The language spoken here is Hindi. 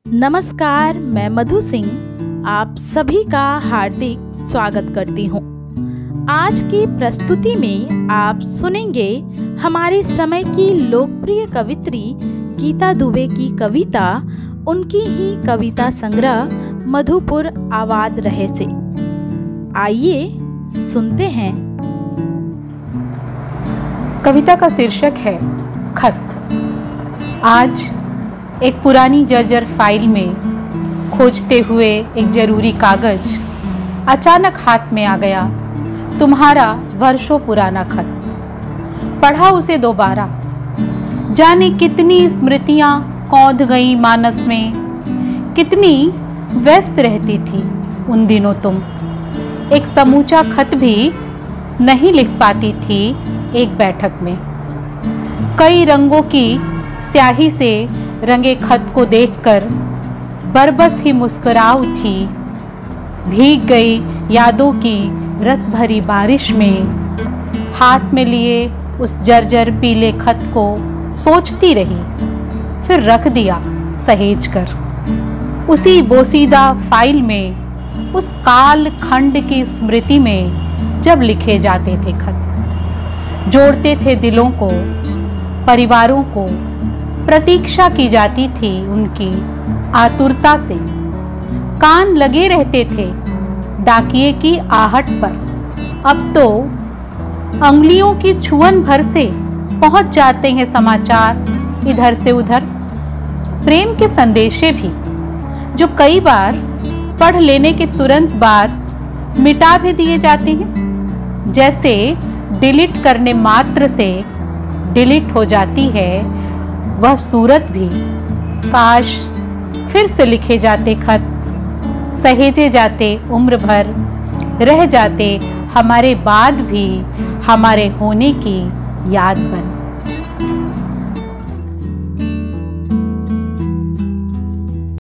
नमस्कार, मैं मधु सिंह आप सभी का हार्दिक स्वागत करती हूँ। आज की प्रस्तुति में आप सुनेंगे हमारे समय की लोकप्रिय कवित्री गीता दुबे की कविता, उनकी ही कविता संग्रह मधुपुर आवाद रहे से। आइए सुनते हैं। कविता का शीर्षक है खत। आज एक पुरानी जर्जर फाइल में खोजते हुए एक जरूरी कागज अचानक हाथ में आ गया। तुम्हारा वर्षों पुराना खत। पढ़ा उसे दोबारा, जाने कितनी स्मृतियां कौंध गई मानस में, कितनी व्यस्त रहती थी उन दिनों तुम। एक समूचा खत भी नहीं लिख पाती थी एक बैठक में। कई रंगों की स्याही से रंगे खत को देखकर बरबस ही मुस्कुरा उठी। भीग गई यादों की रस भरी बारिश में, हाथ में लिए उस जर्जर पीले खत को सोचती रही, फिर रख दिया सहेज कर उसी बोसीदा फाइल में, उस काल खंड की स्मृति में जब लिखे जाते थे खत। जोड़ते थे दिलों को, परिवारों को, प्रतीक्षा की जाती थी उनकी आतुरता से। कान लगे रहते थे डाकिये की आहट पर। अब तो अंगुलियों की छुअन भर से पहुंच जाते हैं समाचार इधर से उधर। प्रेम के संदेशे भी, जो कई बार पढ़ लेने के तुरंत बाद मिटा भी दिए जाते हैं, जैसे डिलीट करने मात्र से डिलीट हो जाती है वह सूरत भी। काश फिर से लिखे जाते खत, सहेजे जाते उम्र भर, रह जाते हमारे बाद भी हमारे होने की याद बन।